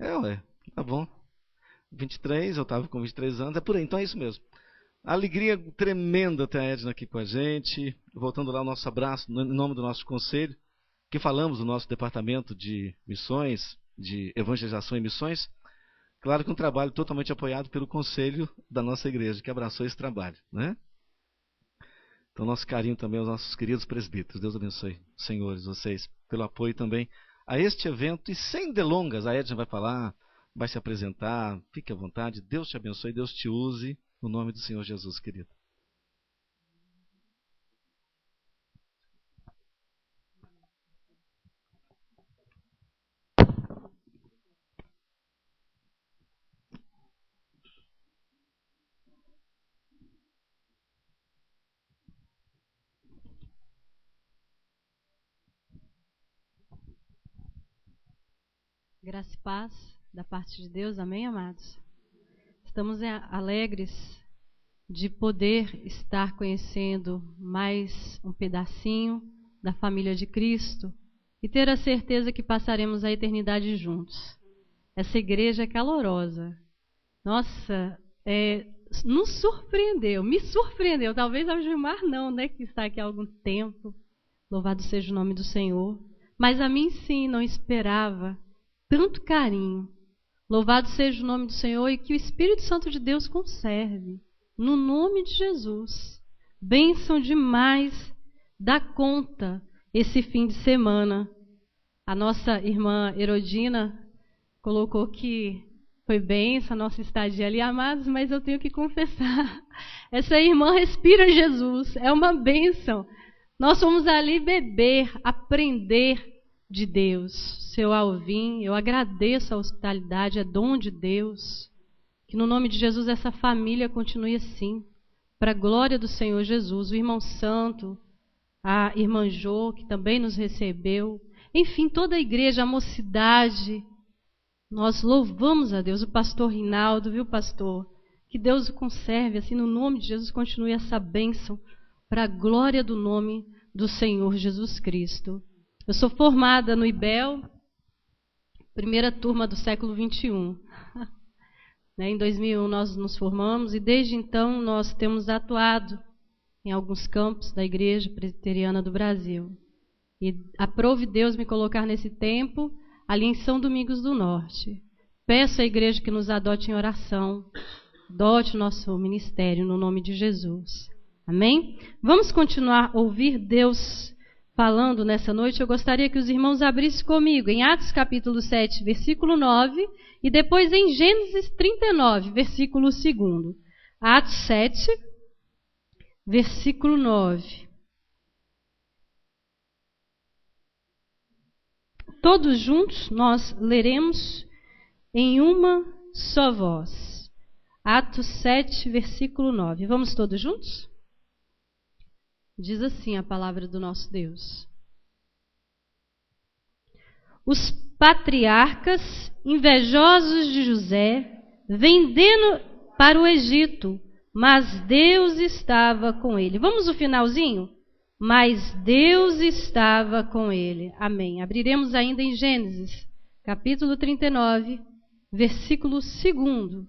Ué, tá bom. 23, eu estava com 23 anos, é por aí, então é isso mesmo. Alegria tremenda ter a Edna aqui com a gente. Voltando lá o nosso abraço, em nome do nosso conselho, que falamos do nosso departamento de missões, de evangelização e missões. Claro que um trabalho totalmente apoiado pelo conselho da nossa igreja, que abraçou esse trabalho, né? Então, nosso carinho também aos nossos queridos presbíteros. Deus abençoe, senhores, vocês, pelo apoio também a este evento. E sem delongas, a Edna vai falar, vai se apresentar. Fique à vontade. Deus te abençoe, Deus te use, no nome do Senhor Jesus, querido. Graça e paz da parte de Deus, amém, amados? Estamos alegres de poder estar conhecendo mais um pedacinho da família de Cristo e ter a certeza que passaremos a eternidade juntos. Essa igreja é calorosa. Nossa, nos surpreendeu, me surpreendeu. Talvez ao Gilmar não, né, que está aqui há algum tempo. Louvado seja o nome do Senhor. Mas a mim sim, não esperava tanto carinho. Louvado seja o nome do Senhor e que o Espírito Santo de Deus conserve. No nome de Jesus. Bênção demais. Dá conta esse fim de semana. A nossa irmã Herodina colocou que foi bênção a nossa estadia ali, amados, mas eu tenho que confessar. Essa irmã respira Jesus. É uma bênção. Nós fomos ali beber, aprender de Deus. Seu Alvim, eu agradeço a hospitalidade, é dom de Deus. Que no nome de Jesus essa família continue assim, para a glória do Senhor Jesus. O irmão Santo, a irmã Jô, que também nos recebeu. Enfim, toda a igreja, a mocidade. Nós louvamos a Deus. O pastor Rinaldo, viu, pastor? Que Deus o conserve, assim, no nome de Jesus, continue essa bênção para a glória do nome do Senhor Jesus Cristo. Eu sou formada no IBEL, primeira turma do século 21. Em 2001 nós nos formamos e desde então nós temos atuado em alguns campos da Igreja Presbiteriana do Brasil. E aprove Deus me colocar nesse tempo ali em São Domingos do Norte. Peço à igreja que nos adote em oração, adote o nosso ministério no nome de Jesus. Amém? Vamos continuar a ouvir Deus falando nessa noite. Eu gostaria que os irmãos abrissem comigo em Atos capítulo 7, versículo 9, e depois em Gênesis 39, versículo 2. Atos 7, versículo 9. Todos juntos nós leremos em uma só voz. Atos 7, versículo 9. Vamos todos juntos? Diz assim a palavra do nosso Deus. Os patriarcas, invejosos de José, vendendo para o Egito, mas Deus estava com ele. Vamos no finalzinho? Mas Deus estava com ele. Amém. Abriremos ainda em Gênesis, capítulo 39, versículo 2.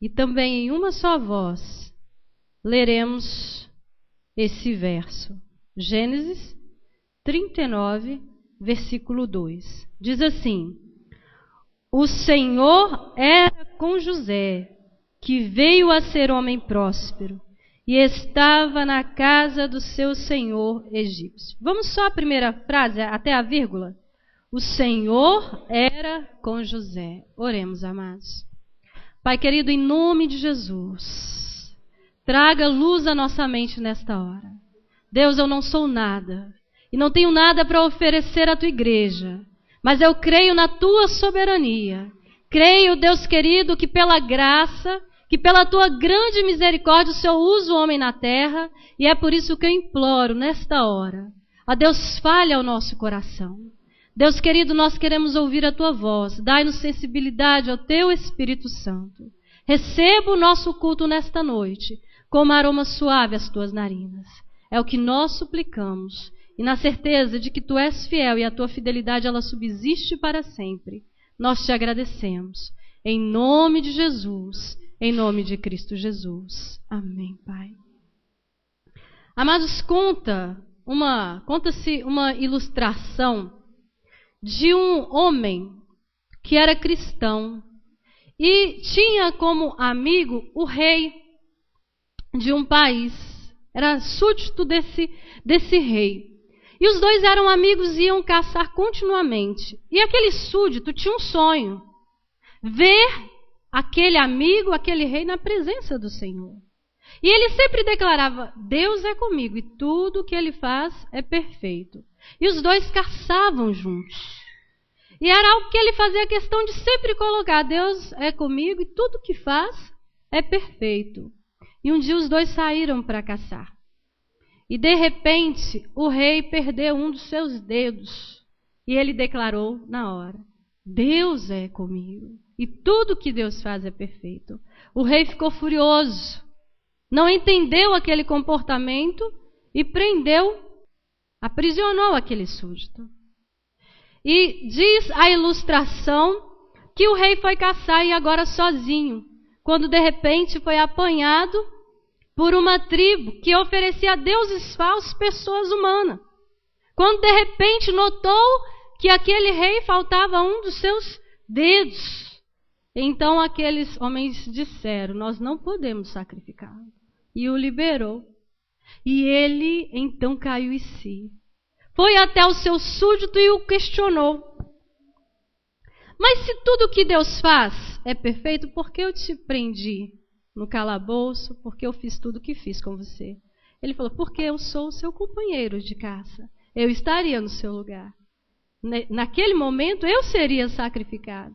E também em uma só voz leremos esse verso. Gênesis 39, versículo 2. Diz assim: O Senhor era com José, que veio a ser homem próspero, e estava na casa do seu senhor egípcio. Vamos só a primeira frase, até a vírgula. O Senhor era com José. Oremos, amados. Pai querido, em nome de Jesus, traga luz à nossa mente nesta hora. Deus, eu não sou nada, e não tenho nada para oferecer à tua igreja, mas eu creio na tua soberania. Creio, Deus querido, que pela graça, que pela tua grande misericórdia o Senhor usa o homem na terra, e é por isso que eu imploro nesta hora. A Deus, fale ao nosso coração. Deus querido, nós queremos ouvir a tua voz. Dai-nos sensibilidade ao teu Espírito Santo. Receba o nosso culto nesta noite, como aroma suave às tuas narinas. É o que nós suplicamos, e na certeza de que tu és fiel e a tua fidelidade ela subsiste para sempre. nós te agradecemos. Em nome de Jesus, em nome de Cristo Jesus. Amém, Pai. Amados, conta-se uma ilustração de um homem que era cristão e tinha como amigo o rei de um país. Era súdito desse rei. E os dois eram amigos e iam caçar continuamente. E aquele súdito tinha um sonho: ver aquele amigo, aquele rei na presença do Senhor. E ele sempre declarava: Deus é comigo e tudo que ele faz é perfeito. E os dois caçavam juntos. E era algo que ele fazia questão de sempre colocar: Deus é comigo e tudo que faz é perfeito. E um dia os dois saíram para caçar. E de repente o rei perdeu um dos seus dedos. E ele declarou na hora: Deus é comigo e tudo que Deus faz é perfeito. O rei ficou furioso, não entendeu aquele comportamento e aprisionou aquele súdito. E diz a ilustração que o rei foi caçar e agora sozinho, quando de repente foi apanhado por uma tribo que oferecia a deuses falsos pessoas humanas. Quando de repente notou que aquele rei faltava um dos seus dedos. Então aqueles homens disseram: nós não podemos sacrificá-lo. E o liberou. E ele então caiu em si. Foi até o seu súdito e o questionou: mas se tudo que Deus faz é perfeito, por que eu te prendi no calabouço? Porque eu fiz tudo o que fiz com você. Ele falou: porque eu sou o seu companheiro de caça. Eu estaria no seu lugar. Naquele momento eu seria sacrificado.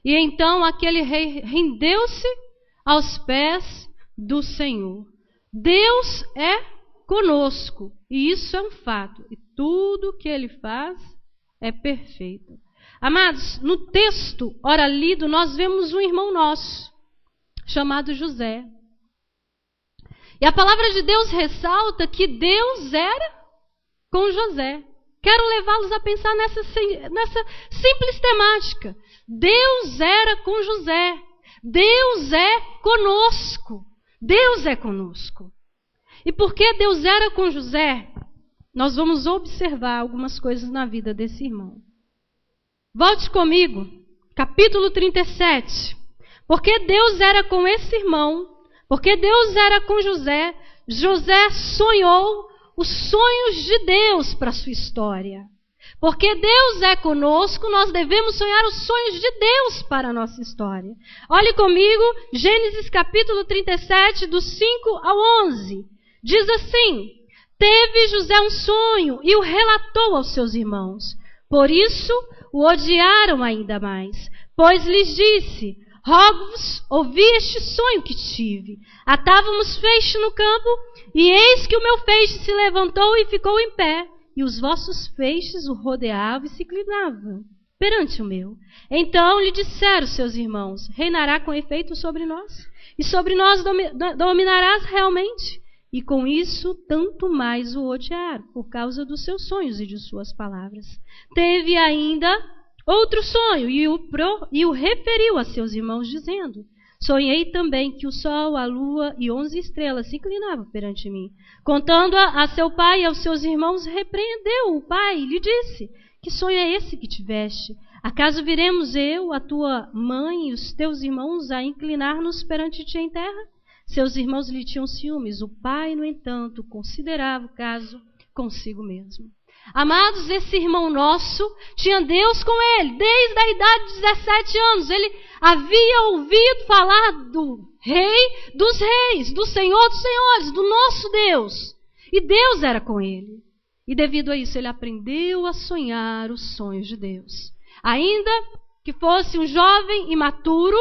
E então aquele rei rendeu-se aos pés do Senhor. Deus é conosco, e isso é um fato. E tudo que ele faz é perfeito. Amados, no texto ora lido, nós vemos um irmão nosso, chamado José. E a palavra de Deus ressalta que Deus era com José. Quero levá-los a pensar nessa simples temática. Deus era com José. Deus é conosco. Deus é conosco. E porque Deus era com José, nós vamos observar algumas coisas na vida desse irmão. Volte comigo, capítulo 37. Porque Deus era com esse irmão, porque Deus era com José, José sonhou os sonhos de Deus para a sua história. Porque Deus é conosco, nós devemos sonhar os sonhos de Deus para a nossa história. Olhe comigo, Gênesis capítulo 37, dos 5 ao 11. Diz assim: teve José um sonho e o relatou aos seus irmãos. Por isso o odiaram ainda mais, pois lhes disse: rogo-vos, ouvi este sonho que tive. Atávamos feixe no campo, e eis que o meu feixe se levantou e ficou em pé, e os vossos feixes o rodeavam e se inclinavam perante o meu. Então lhe disseram seus irmãos: reinará com efeito sobre nós, e sobre nós dominarás realmente. E com isso, tanto mais o odiaram, por causa dos seus sonhos e de suas palavras. Teve ainda outro sonho, e o referiu a seus irmãos, dizendo: sonhei também que o sol, a lua e 11 estrelas se inclinavam perante mim. Contando a seu pai e aos seus irmãos, repreendeu o pai e lhe disse: que sonho é esse que tiveste? Acaso viremos eu, a tua mãe e os teus irmãos a inclinar-nos perante ti em terra? Seus irmãos lhe tinham ciúmes. O pai, no entanto, considerava o caso consigo mesmo. Amados, esse irmão nosso tinha Deus com ele desde a idade de 17 anos. Ele havia ouvido falar do Rei dos Reis, do Senhor dos Senhores, do nosso Deus. E Deus era com ele. E devido a isso, ele aprendeu a sonhar os sonhos de Deus. Ainda que fosse um jovem imaturo,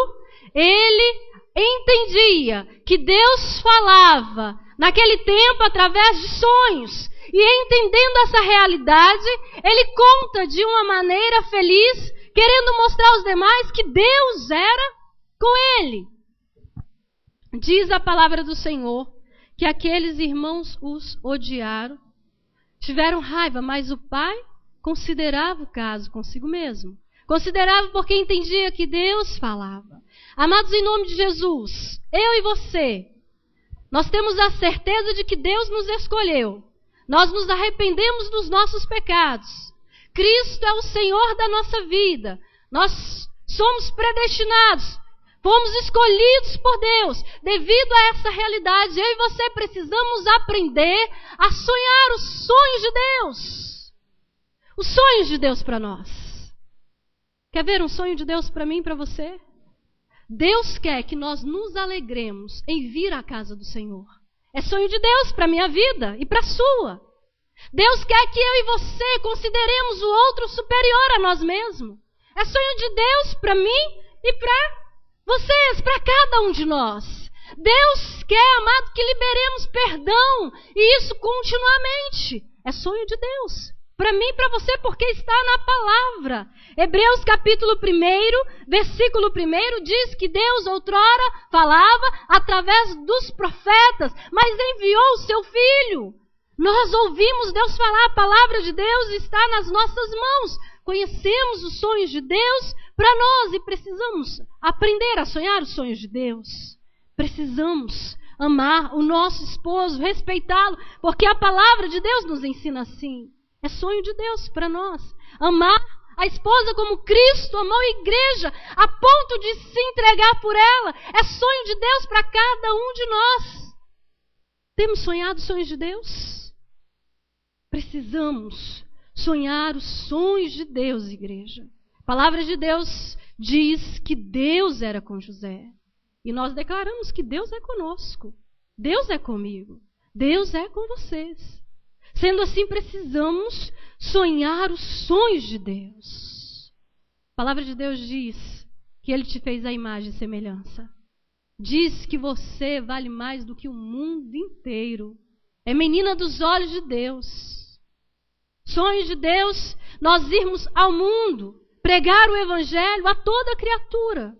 ele entendia que Deus falava naquele tempo através de sonhos. E entendendo essa realidade, ele conta de uma maneira feliz, querendo mostrar aos demais que Deus era com ele. Diz a palavra do Senhor que aqueles irmãos os odiaram, tiveram raiva, mas o pai considerava o caso consigo mesmo. Considerável porque entendia que Deus falava. Amados, em nome de Jesus, eu e você, nós temos a certeza de que Deus nos escolheu. Nós nos arrependemos dos nossos pecados. Cristo é o Senhor da nossa vida. Nós somos predestinados. Fomos escolhidos por Deus. Devido a essa realidade, eu e você precisamos aprender a sonhar os sonhos de Deus. Os sonhos de Deus para nós. Quer ver um sonho de Deus para mim e para você? Deus quer que nós nos alegremos em vir à casa do Senhor. É sonho de Deus para a minha vida e para a sua. Deus quer que eu e você consideremos o outro superior a nós mesmos. É sonho de Deus para mim e para vocês, para cada um de nós. Deus quer, amado, que liberemos perdão, e isso continuamente. É sonho de Deus, para mim e para você, porque está na palavra. Hebreus capítulo 1, versículo 1, diz que Deus outrora falava através dos profetas, mas enviou o seu Filho. Nós ouvimos Deus falar, a palavra de Deus está nas nossas mãos. Conhecemos os sonhos de Deus para nós e precisamos aprender a sonhar os sonhos de Deus. Precisamos amar o nosso esposo, respeitá-lo, porque a palavra de Deus nos ensina assim. É sonho de Deus para nós. Amar a esposa como Cristo amou a igreja, a ponto de se entregar por ela. É sonho de Deus para cada um de nós. Temos sonhado os sonhos de Deus? Precisamos sonhar os sonhos de Deus, igreja. A palavra de Deus diz que Deus era com José. E nós declaramos que Deus é conosco. Deus é comigo. Deus é com vocês. Sendo assim, precisamos sonhar os sonhos de Deus. A palavra de Deus diz que Ele te fez a imagem e semelhança. Diz que você vale mais do que o mundo inteiro. É menina dos olhos de Deus. Sonhos de Deus, nós irmos ao mundo, pregar o Evangelho a toda criatura.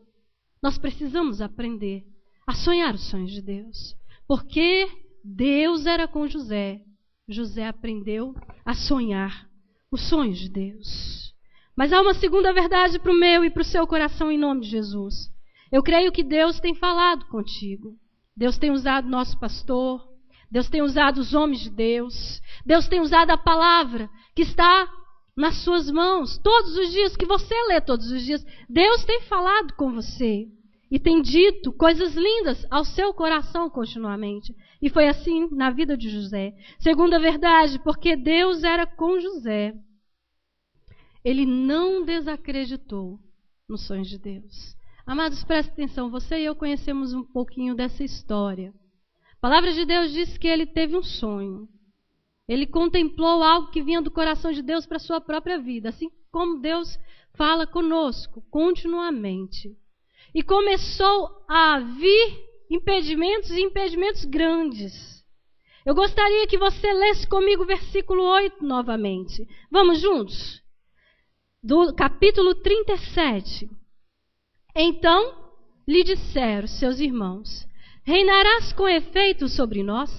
Nós precisamos aprender a sonhar os sonhos de Deus. Porque Deus era com José. José aprendeu a sonhar os sonhos de Deus. Mas há uma segunda verdade para o meu e para o seu coração em nome de Jesus. Eu creio que Deus tem falado contigo. Deus tem usado nosso pastor. Deus tem usado os homens de Deus. Deus tem usado a palavra que está nas suas mãos. Todos os dias, que você lê todos os dias. Deus tem falado com você. E tem dito coisas lindas ao seu coração continuamente. E foi assim na vida de José. Segunda verdade, porque Deus era com José. Ele não desacreditou nos sonhos de Deus. Amados, prestem atenção. Você e eu conhecemos um pouquinho dessa história. A palavra de Deus diz que ele teve um sonho. Ele contemplou algo que vinha do coração de Deus para a sua própria vida. Assim como Deus fala conosco continuamente. E começou a vir impedimentos e impedimentos grandes. Eu gostaria que você lesse comigo o versículo 8 novamente. Vamos juntos? Do capítulo 37. Então lhe disseram seus irmãos: reinarás com efeito sobre nós?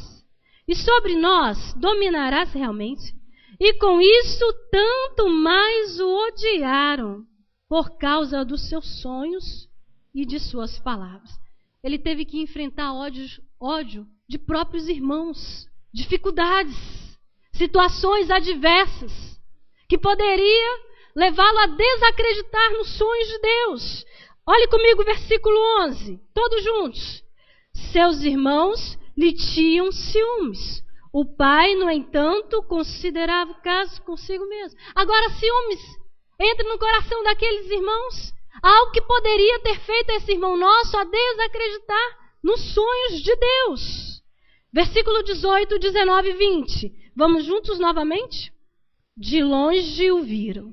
E sobre nós dominarás realmente? E com isso tanto mais o odiaram por causa dos seus sonhos e de suas palavras. Ele teve que enfrentar ódio de próprios irmãos, dificuldades, situações adversas, que poderia levá-lo a desacreditar nos sonhos de Deus. Olhe comigo o versículo 11, todos juntos. Seus irmãos lhe tinham ciúmes. O pai, no entanto, considerava o caso consigo mesmo. Agora, ciúmes entra no coração daqueles irmãos. Algo que poderia ter feito esse irmão nosso a desacreditar nos sonhos de Deus. Versículo 18, 19 e 20. Vamos juntos novamente? De longe o viram,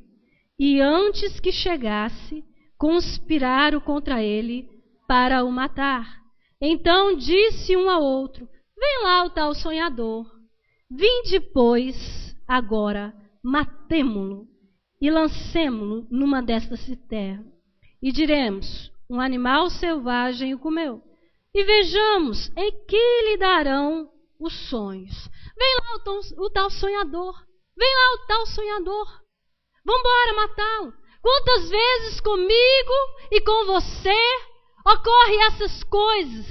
e antes que chegasse, conspiraram contra ele para o matar. Então disse um ao outro: vem lá o tal sonhador. Vinde, pois, agora, matemo-lo e lancemo-lo numa destas cisternas. E diremos: um animal selvagem o comeu. E vejamos em que lhe darão os sonhos. Vem lá o tal sonhador. Vem lá o tal sonhador. Vamos embora matá-lo. Quantas vezes comigo e com você ocorrem essas coisas?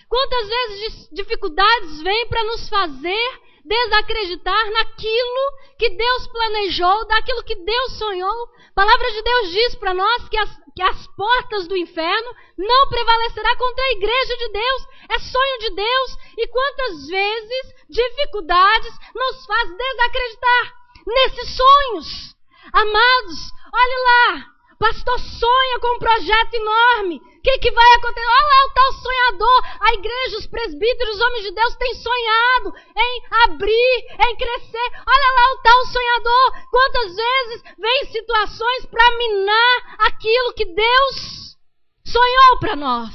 Quantas vezes dificuldades vêm para nos fazer desacreditar naquilo que Deus planejou, daquilo que Deus sonhou? A palavra de Deus diz para nós que as portas do inferno não prevalecerá contra a igreja de Deus. É sonho de Deus. E quantas vezes dificuldades nos fazem desacreditar nesses sonhos? Amados, olhe lá, o pastor sonha com um projeto enorme. O que vai acontecer? Olha lá o tal sonhador. A igreja, os presbíteros, os homens de Deus têm sonhado em abrir, em crescer. Olha lá o tal sonhador. Quantas vezes vem situações para minar aquilo que Deus sonhou para nós.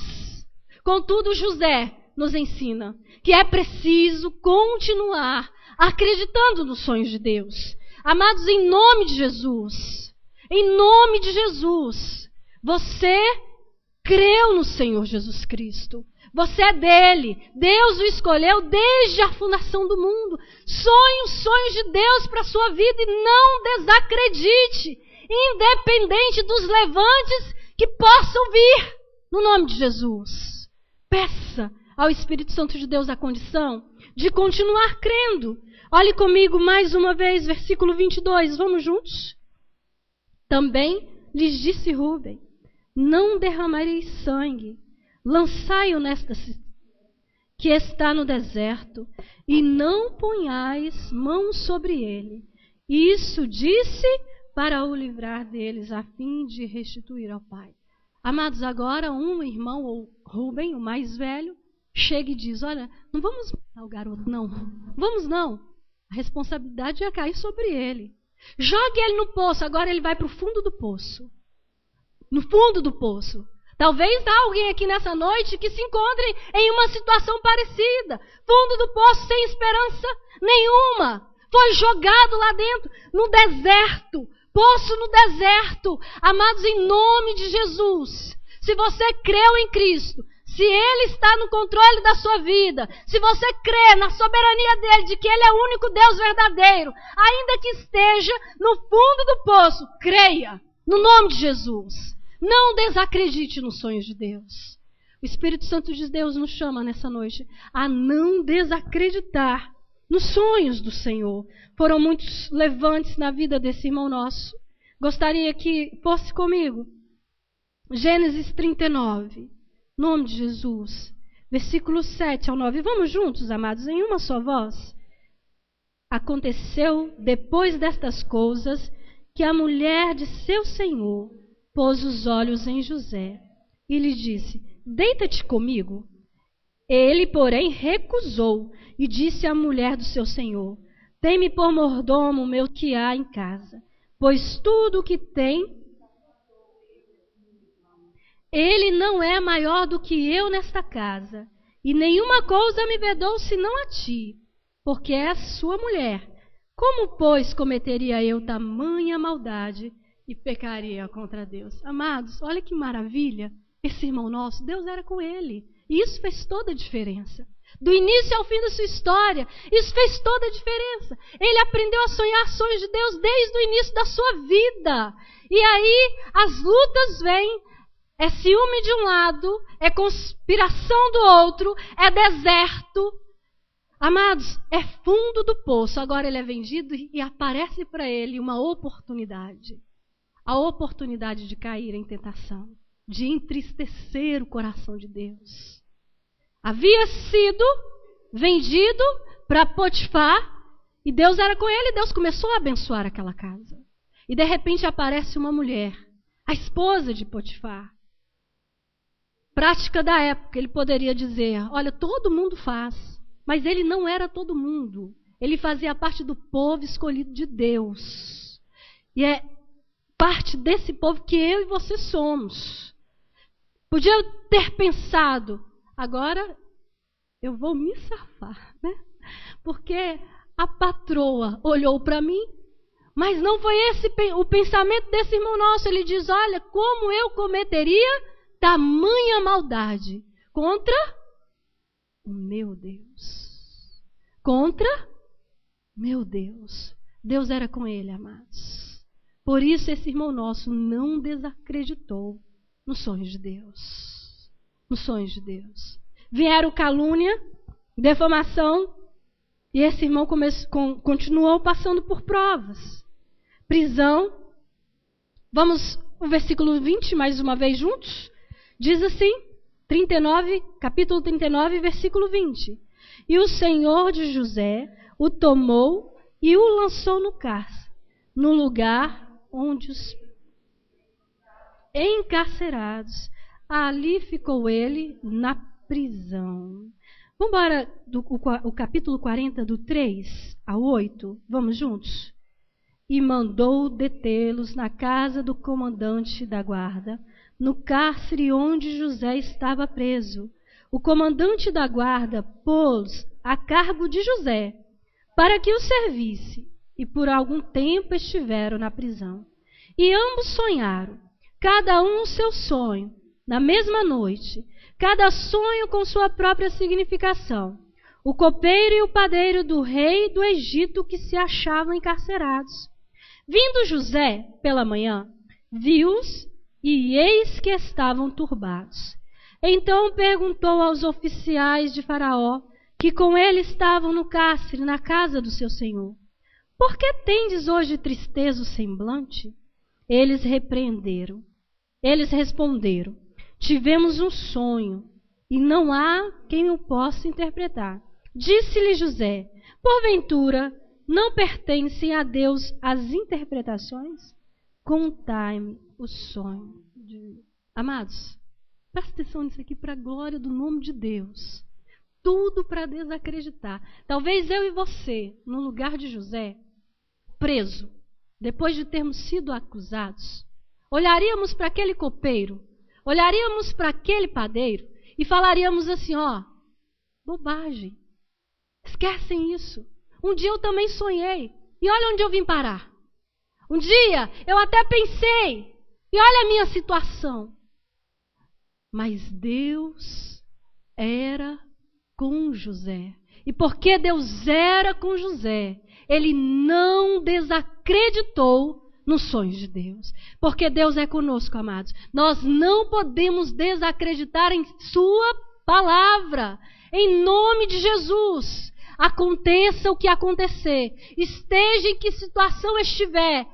Contudo, José nos ensina que é preciso continuar acreditando nos sonhos de Deus. Amados, em nome de Jesus, você creu no Senhor Jesus Cristo. Você é dele. Deus o escolheu desde a fundação do mundo. Sonhe os sonhos de Deus para a sua vida e não desacredite, independente dos levantes que possam vir. No nome de Jesus, peça ao Espírito Santo de Deus a condição de continuar crendo. Olhe comigo mais uma vez, versículo 22. Vamos juntos? Também lhes disse Rúben: não derramareis sangue, lançai-o nesta que está no deserto, e não ponhais mãos sobre ele. Isso disse para o livrar deles, a fim de restituir ao pai. Amados, agora um irmão, ou Rúben, o mais velho, chega e diz: olha, não vamos matar o garoto, não. Vamos não. A responsabilidade ia cair sobre ele. Jogue ele no poço. Agora ele vai para o fundo do poço. No fundo do poço. Talvez há alguém aqui nessa noite que se encontre em uma situação parecida. Fundo do poço, sem esperança nenhuma. Foi jogado lá dentro, no deserto. Poço no deserto. Amados, em nome de Jesus, se você creu em Cristo, se Ele está no controle da sua vida, se você crê na soberania dEle, de que Ele é o único Deus verdadeiro, ainda que esteja no fundo do poço, creia, no nome de Jesus. Não desacredite nos sonhos de Deus. O Espírito Santo de Deus nos chama nessa noite a não desacreditar nos sonhos do Senhor. Foram muitos levantes na vida desse irmão nosso. Gostaria que fosse comigo. Gênesis 39. Nome de Jesus, versículos 7 ao 9. Vamos juntos, amados, em uma só voz. Aconteceu, depois destas coisas, que a mulher de seu senhor pôs os olhos em José e lhe disse: deita-te comigo. Ele, porém, recusou e disse à mulher do seu senhor: tem-me por mordomo o meu que há em casa, pois tudo o que tem ele não é maior do que eu nesta casa, e nenhuma coisa me vedou senão a ti, porque és sua mulher. Como, pois, cometeria eu tamanha maldade e pecaria contra Deus? Amados, olha que maravilha. Esse irmão nosso, Deus era com ele. E isso fez toda a diferença. Do início ao fim da sua história, isso fez toda a diferença. Ele aprendeu a sonhar sonhos de Deus desde o início da sua vida. E aí, as lutas vêm. É ciúme de um lado, é conspiração do outro, é deserto. Amados, é fundo do poço. Agora ele é vendido e aparece para ele uma oportunidade. A oportunidade de cair em tentação, de entristecer o coração de Deus. Havia sido vendido para Potifar e Deus era com ele. Deus começou a abençoar aquela casa. E de repente aparece uma mulher, a esposa de Potifar. Prática da época, ele poderia dizer: olha, todo mundo faz, mas ele não era todo mundo. Ele fazia parte do povo escolhido de Deus. E é parte desse povo que eu e você somos. Podia ter pensado: agora eu vou me safar, né? Porque a patroa olhou para mim, mas não foi esse o pensamento desse irmão nosso. Ele diz: olha, como eu cometeria tamanha maldade contra o meu Deus. Contra meu Deus. Deus era com ele, amados. Por isso esse irmão nosso não desacreditou nos sonhos de Deus. Nos sonhos de Deus. Vieram calúnia, defamação, e esse irmão continuou passando por provas. Prisão. Vamos o versículo 20 mais uma vez juntos? Diz assim, capítulo 39, versículo 20. E o Senhor de José o tomou e o lançou no cárcere, no lugar onde os encarcerados, ali ficou ele na prisão. Vamos embora o capítulo 40, do 3 ao 8, vamos juntos? E mandou detê-los na casa do comandante da guarda, no cárcere onde José estava preso. O comandante da guarda pôs a cargo de José, para que o servisse, e por algum tempo estiveram na prisão. E ambos sonharam, cada um o seu sonho, na mesma noite, cada sonho com sua própria significação. O copeiro e o padeiro do rei do Egito que se achavam encarcerados. Vindo José pela manhã, viu-os e eis que estavam turbados. Então perguntou aos oficiais de Faraó, que com ele estavam no cárcere, na casa do seu senhor: por que tendes hoje tristeza o semblante? Eles responderam: tivemos um sonho, e não há quem o possa interpretar. Disse-lhe José: porventura, não pertencem a Deus as interpretações? Contai-me o sonho. Amados, presta atenção nisso aqui para a glória do nome de Deus. Tudo para desacreditar. Talvez eu e você, no lugar de José, preso, depois de termos sido acusados, olharíamos para aquele copeiro, olharíamos para aquele padeiro e falaríamos assim: ó, bobagem, esquecem isso. Um dia eu também sonhei, e olha onde eu vim parar. Um dia eu até pensei, e olha a minha situação. Mas Deus era com José. E porque Deus era com José, ele não desacreditou nos sonhos de Deus. Porque Deus é conosco, amados. Nós não podemos desacreditar em sua palavra. Em nome de Jesus. Aconteça o que acontecer, esteja em que situação estiver,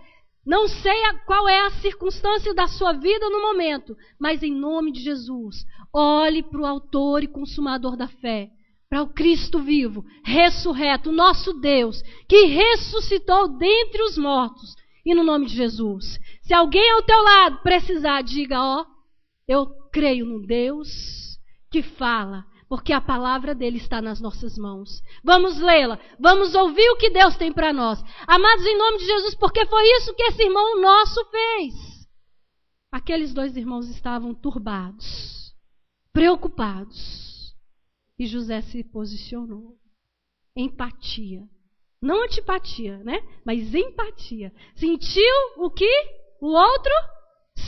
não sei qual é a circunstância da sua vida no momento, mas em nome de Jesus, olhe para o autor e consumador da fé, para o Cristo vivo, ressurreto, nosso Deus, que ressuscitou dentre os mortos, e no nome de Jesus. Se alguém ao teu lado precisar, diga: ó, eu creio no Deus que fala, porque a palavra dele está nas nossas mãos. Vamos lê-la, vamos ouvir o que Deus tem para nós. Amados, em nome de Jesus, porque foi isso que esse irmão nosso fez. Aqueles dois irmãos estavam turbados, preocupados. E José se posicionou. Empatia. Não antipatia, né? Mas empatia. Sentiu o que o outro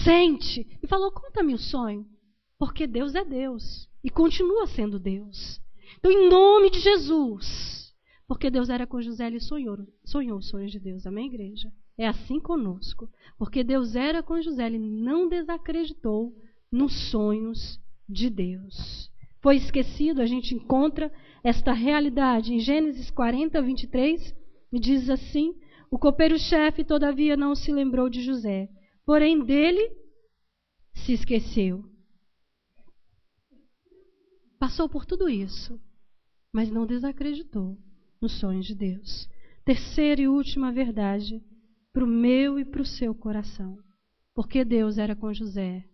sente. E falou: conta-me o sonho. Porque Deus é Deus. E continua sendo Deus. Então, em nome de Jesus, porque Deus era com José, ele sonhou os sonhos de Deus. Amém, igreja? É assim conosco. Porque Deus era com José, ele não desacreditou nos sonhos de Deus. Foi esquecido, a gente encontra esta realidade em Gênesis 40, 23, e diz assim: o copeiro-chefe, todavia, não se lembrou de José, porém dele se esqueceu. Passou por tudo isso, mas não desacreditou nos sonhos de Deus. Terceira e última verdade para o meu e para o seu coração. Porque Deus era com José,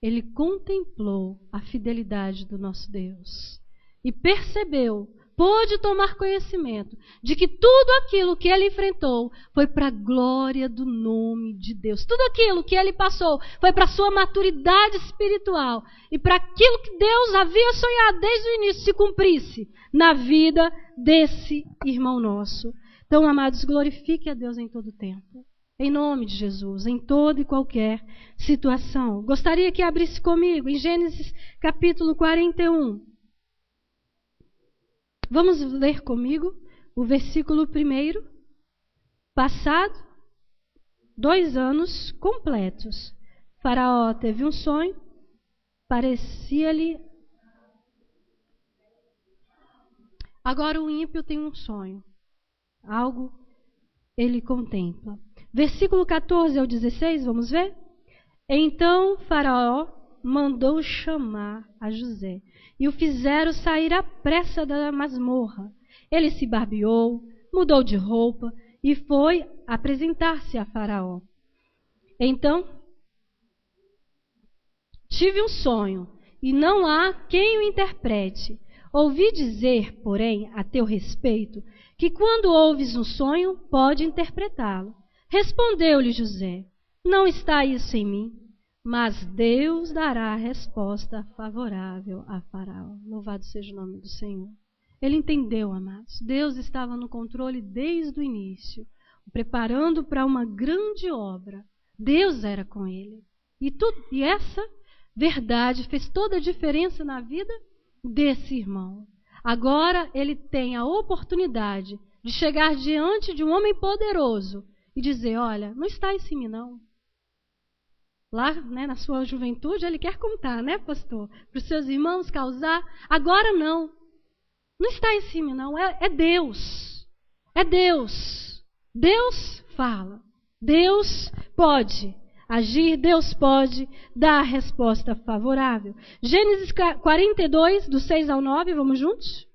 ele contemplou a fidelidade do nosso Deus e percebeu, pôde tomar conhecimento de que tudo aquilo que ele enfrentou foi para a glória do nome de Deus. Tudo aquilo que ele passou foi para a sua maturidade espiritual e para aquilo que Deus havia sonhado desde o início se cumprisse na vida desse irmão nosso. Então, amados, glorifique a Deus em todo o tempo. Em nome de Jesus, em toda e qualquer situação. Gostaria que abrisse comigo em Gênesis capítulo 41. Vamos ler comigo o versículo 1, passado 2 anos completos. Faraó teve um sonho, parecia-lhe. Agora o ímpio tem um sonho, algo ele contempla. Versículo 14 ao 16, vamos ver? Então Faraó mandou chamar a José e o fizeram sair à pressa da masmorra. Ele se barbeou, mudou de roupa e foi apresentar-se a Faraó. Então, tive um sonho e não há quem o interprete. Ouvi dizer, porém, a teu respeito, que quando ouves um sonho, pode interpretá-lo. Respondeu-lhe José: não está isso em mim, mas Deus dará a resposta favorável a Faraó. Louvado seja o nome do Senhor. Ele entendeu, amados. Deus estava no controle desde o início, preparando para uma grande obra. Deus era com ele. E essa verdade fez toda a diferença na vida desse irmão. Agora ele tem a oportunidade de chegar diante de um homem poderoso e dizer: olha, não está isso em mim não. Lá, né, na sua juventude, ele quer contar, né, pastor? Para os seus irmãos causar. Agora não. Não está em cima, não. É Deus. É Deus. Deus fala. Deus pode agir. Deus pode dar a resposta favorável. Gênesis 42, do 6 ao 9. Vamos juntos?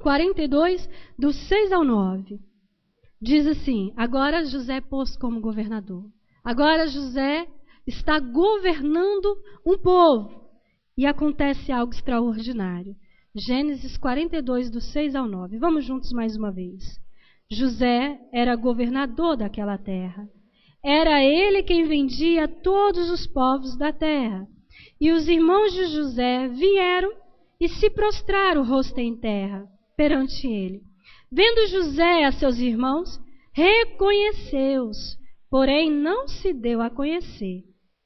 42, do 6 ao 9. Diz assim: agora José é posto como governador. Agora José está governando um povo. E acontece algo extraordinário. Gênesis 42, do 6 ao 9. Vamos juntos mais uma vez. José era governador daquela terra. Era ele quem vendia todos os povos da terra. E os irmãos de José vieram e se prostraram o rosto em terra perante ele. Vendo José a seus irmãos, reconheceu-os, porém não se deu a conhecer.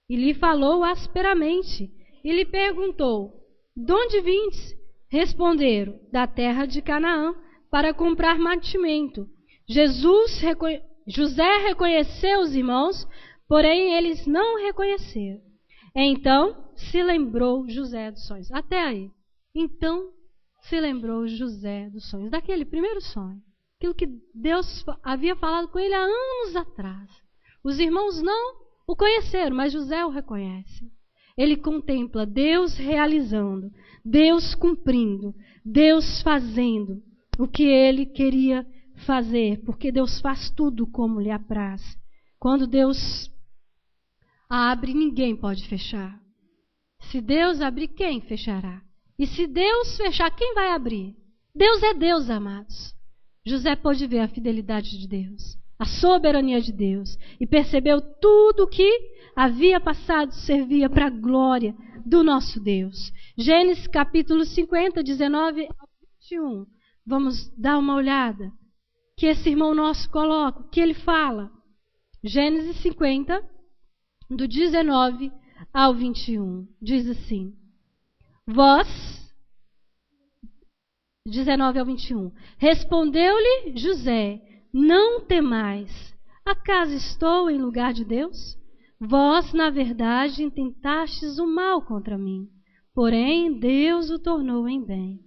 E lhe falou asperamente, e lhe perguntou: de onde vindes? Responderam: da terra de Canaã, para comprar mantimento. José reconheceu os irmãos, porém eles não reconheceram. Então se lembrou José dos sonhos. Até aí. Então se lembrou José dos sonhos, daquele primeiro sonho. Aquilo que Deus havia falado com ele há anos atrás. Os irmãos não o conheceram, mas José o reconhece. Ele contempla Deus realizando, Deus cumprindo, Deus fazendo o que ele queria fazer, porque Deus faz tudo como lhe apraz. Quando Deus abre, ninguém pode fechar. Se Deus abrir, quem fechará? E se Deus fechar, quem vai abrir? Deus é Deus, amados. José pôde ver a fidelidade de Deus, a soberania de Deus, e percebeu tudo o que havia passado servia para a glória do nosso Deus. Gênesis capítulo 50, 19 ao 21. Vamos dar uma olhada que esse irmão nosso coloca, o que ele fala. Gênesis 50, do 19 ao 21. Diz assim: vós, 19 ao 21. Respondeu-lhe José: não temais, acaso estou em lugar de Deus? Vós, na verdade, intentastes o mal contra mim, porém Deus o tornou em bem.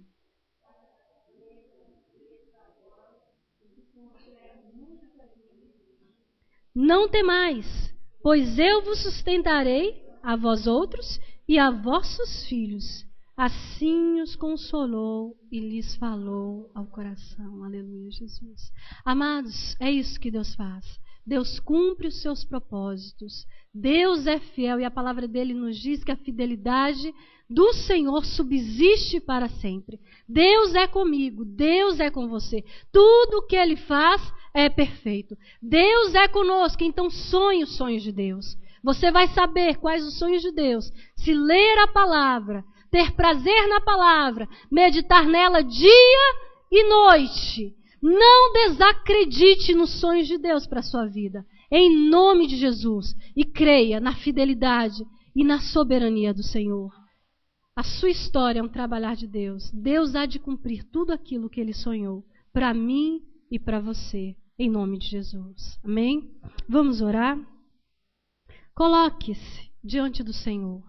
Não temais, pois eu vos sustentarei, a vós outros e a vossos filhos. Assim os consolou e lhes falou ao coração. Aleluia, Jesus. Amados, é isso que Deus faz. Deus cumpre os seus propósitos. Deus é fiel e a palavra dele nos diz que a fidelidade do Senhor subsiste para sempre. Deus é comigo, Deus é com você. Tudo o que ele faz é perfeito. Deus é conosco, então sonhe os sonhos de Deus. Você vai saber quais os sonhos de Deus se ler a palavra, ter prazer na palavra, meditar nela dia e noite. Não desacredite nos sonhos de Deus para a sua vida, em nome de Jesus, e creia na fidelidade e na soberania do Senhor. A sua história é um trabalhar de Deus. Deus há de cumprir tudo aquilo que Ele sonhou, para mim e para você, em nome de Jesus. Amém? Vamos orar? Coloque-se diante do Senhor.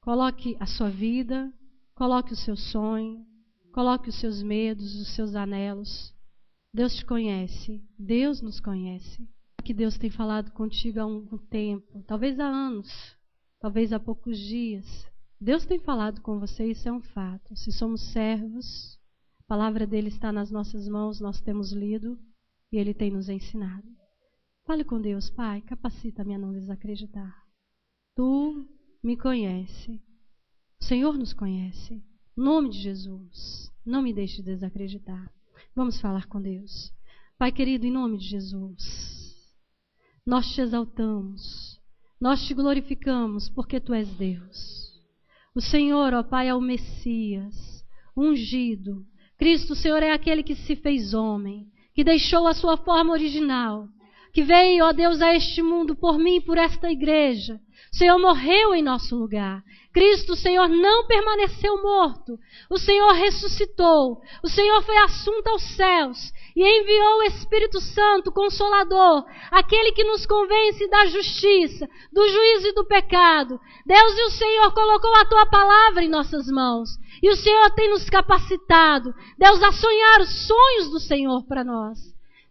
Coloque a sua vida, coloque o seu sonho, coloque os seus medos, os seus anelos. Deus te conhece, Deus nos conhece. Que Deus tem falado contigo há um tempo, talvez há anos, talvez há poucos dias. Deus tem falado com você, isso é um fato. Se somos servos, a palavra dele está nas nossas mãos, nós temos lido e ele tem nos ensinado. Fale com Deus, Pai, capacita-me a não desacreditar. Tu me conhece, o Senhor nos conhece. Em nome de Jesus, não me deixe desacreditar. Vamos falar com Deus. Pai querido, em nome de Jesus, nós te exaltamos, nós te glorificamos, porque Tu és Deus. O Senhor, ó Pai, é o Messias, ungido. Cristo, o Senhor é aquele que se fez homem, que deixou a sua forma original, que veio, ó Deus, a este mundo por mim e por esta igreja. O Senhor morreu em nosso lugar. Cristo, o Senhor não permaneceu morto. O Senhor ressuscitou. O Senhor foi assunto aos céus e enviou o Espírito Santo, Consolador, aquele que nos convence da justiça, do juízo e do pecado. Deus, e o Senhor colocou a Tua palavra em nossas mãos. E o Senhor tem nos capacitado, Deus, a sonhar os sonhos do Senhor para nós.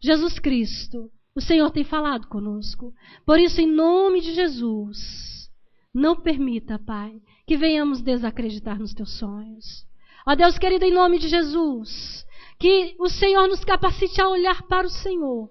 Jesus Cristo, o Senhor tem falado conosco. Por isso, em nome de Jesus, não permita, Pai, que venhamos desacreditar nos Teus sonhos. Ó Deus querido, em nome de Jesus, que o Senhor nos capacite a olhar para o Senhor.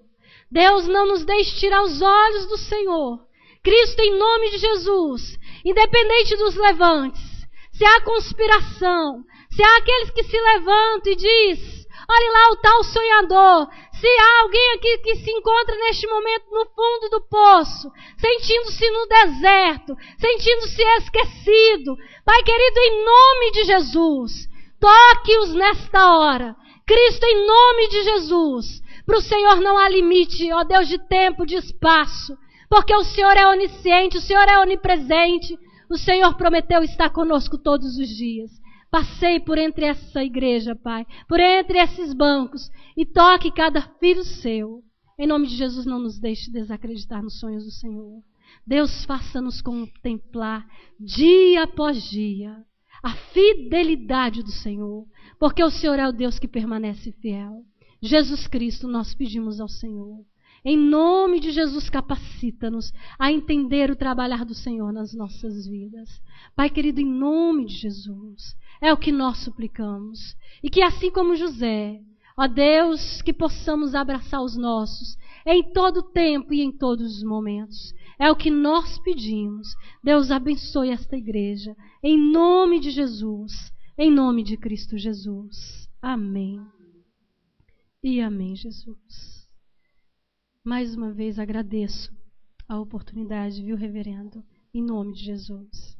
Deus, não nos deixe tirar os olhos do Senhor. Cristo, em nome de Jesus, independente dos levantes, se há conspiração, se há aqueles que se levantam e diz, olhe lá o tal sonhador, se há alguém aqui que se encontra neste momento no fundo do poço, sentindo-se no deserto, sentindo-se esquecido, Pai querido, em nome de Jesus, toque-os nesta hora. Cristo, em nome de Jesus, para o Senhor não há limite, ó Deus, de tempo, de espaço, porque o Senhor é onisciente, o Senhor é onipresente, o Senhor prometeu estar conosco todos os dias. Passei por entre essa igreja, Pai, por entre esses bancos, e toque cada filho seu. Em nome de Jesus, não nos deixe desacreditar nos sonhos do Senhor. Deus, faça-nos contemplar dia após dia a fidelidade do Senhor, porque o Senhor é o Deus que permanece fiel. Jesus Cristo, nós pedimos ao Senhor. Em nome de Jesus, capacita-nos a entender o trabalhar do Senhor nas nossas vidas. Pai querido, em nome de Jesus, é o que nós suplicamos. E que assim como José, ó Deus, que possamos abraçar os nossos em todo tempo e em todos os momentos. É o que nós pedimos. Deus abençoe esta igreja. Em nome de Jesus, em nome de Cristo Jesus. Amém. E amém, Jesus. Mais uma vez agradeço a oportunidade, viu, reverendo? Em nome de Jesus.